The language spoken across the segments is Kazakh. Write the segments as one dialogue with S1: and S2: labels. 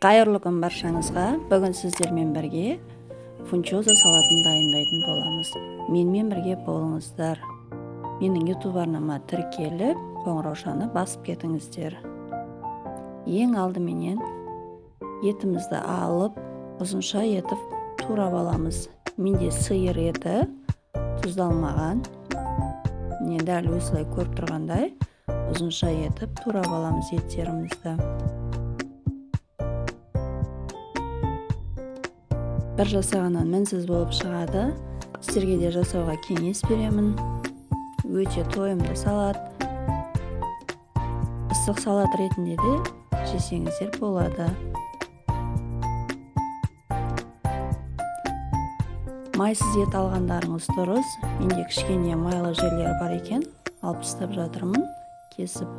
S1: Қайырлы күн баршаңызға. Бүгін сіздермен бірге фунчоза салатын дайындайтын боламыз. Менімен бірге болыңыздар. Менің YouTube арнама тіркеліп, қоңыраушаны басып кетіңіздер. Ең алдыменен етімізді алып, ұзынша етіп турап аламыз. Менде сиыр еті, тұздалмаған. Дәл осылай көріп тұрғандай, ұзынша етіп турап аламыз еттерімізді. Бір жасағаннан мінсіз болып шығады. Сіздерге де жасауға кеңес беремін. Өте тойымды салат. Ыстық салат ретінде де жесеңіздер болады. Майсыз ет алғандарыңыз дұрыс. Менде кішкене майлы жерлері бар екен. Алып тастап жатырмын. Кесіп.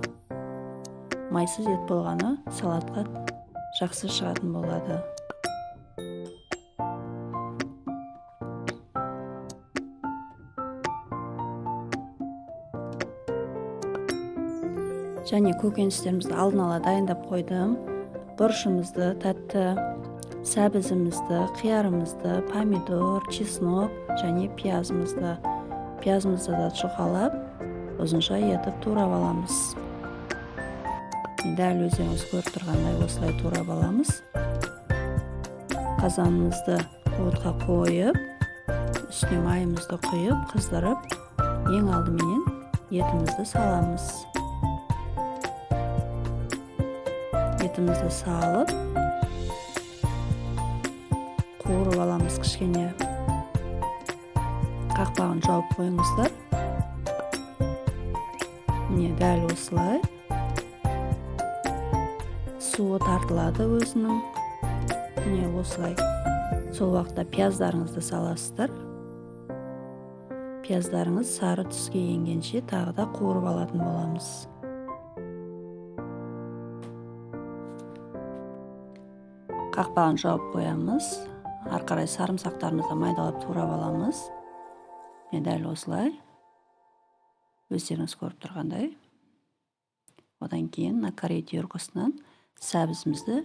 S1: Майсыз ет болғаны салатқа жақсы шығатын болады. Және көкөністерімізді алдын ала дайындап қойдым. Бұрышымызды, тәтті, сәбізімізді, қиярымызды, помидор, чеснок және пиязымызды. Пиязымызды да шұқалап, ұзынша етіп турап аламыз. Дәл өздеріңіз көріп тұрғандай осылай турап аламыз. Қазанымызды отқа қойып, үстіне майымызды құйып, қыздырып, ең алдыменен етімізді саламыз. Етімізді салып, қуырып аламыз кішкене. Қақпағын жауып қойыңыздар. Міне дәл осылай. Суы тартылады өзінің. Міне осылай. Сол уақытта пияздарыңызды саласыздар. Пияздарыңыз сары түске енгенше тағы да қуырып алатын боламыз. Қақпағын жауып қоямыз. Арқарай сарымсақтарымызды майдалап турап аламыз. Дәл осылай. Өздеріңіз көріп тұрғандай. Одан кейін корей түйіркісінен сәбізімізді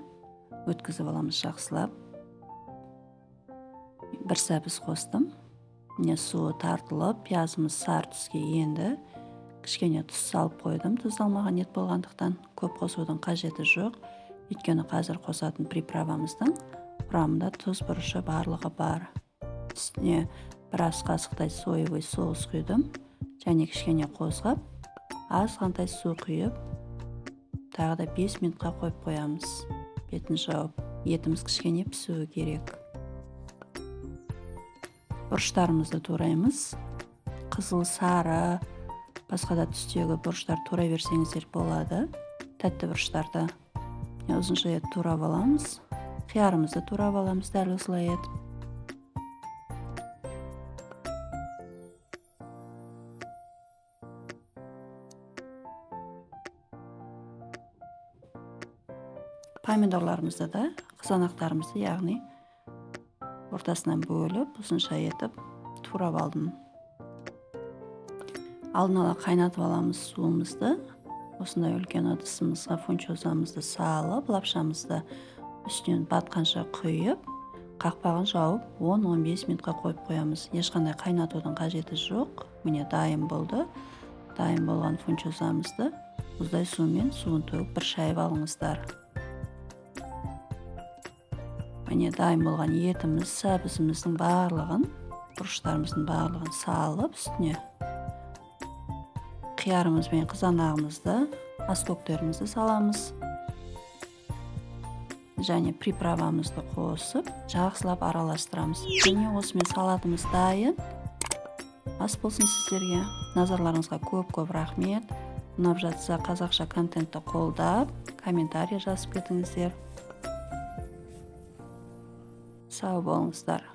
S1: өткізіп аламыз жақсылап. Бір сәбіз қостым. Суы тартылып, пиязымыз сары түске енді. Кішкене тұз салып қойдым. Тұздалмаған ет болғандықтан көп қосудың қажеті жоқ. Өйткені қазір қосатын приправамыздың құрамында тұз бұрышы барлығы бар. Үстіне бір ас қасықтай соевый соус құйдым. Және кішкене қозғап, азғантай су құйып, тағы да 5 минутқа қойып қоямыз. Бетін жауып, етіміз кішкене пісуі керек. Бұрыштарымызды тураймыз. Қызыл, сары, басқа да түстегі бұрыштар тура берсеңіздер болады. Тәтті бұрыштарды ұзынша ет турап аламыз. Қиярымызды турап аламыз дәл осылай етіп. Помидорларымызды да, қызанақтарымызды, яғни ортасынан бөліп, ұзынша етіп турап алдым. Алдын ала қайнатып аламыз суымызды. Осындай үлкен ыдысымызға фунчозамызды салып, лапшамызды үстінен батқанша құйып, қақпағын жауып, 10-15 минутқа қойып қоямыз. Ешқандай қайнатудың қажеті жоқ. Міне дайын болды. Дайын болған фунчозамызды мұздай сумен суын төгіп бір шайып алыңыздар. Міне дайын болған етіміз, сәбізіміздің барлығын, бұрыштарымыздың барлығын салып, үстіне қиярымыз бен қызанағымызды, аскөктерімізді саламыз. Және приправамызды қосып, жақсылап араластырамыз. Және осымен салатымыз дайын. Ас болсын сіздерге. Назарларыңызға көп рахмет. Ұнап жатса қазақша контентті қолдап, комментарий жазып кетіңіздер. Сау болыңыздар.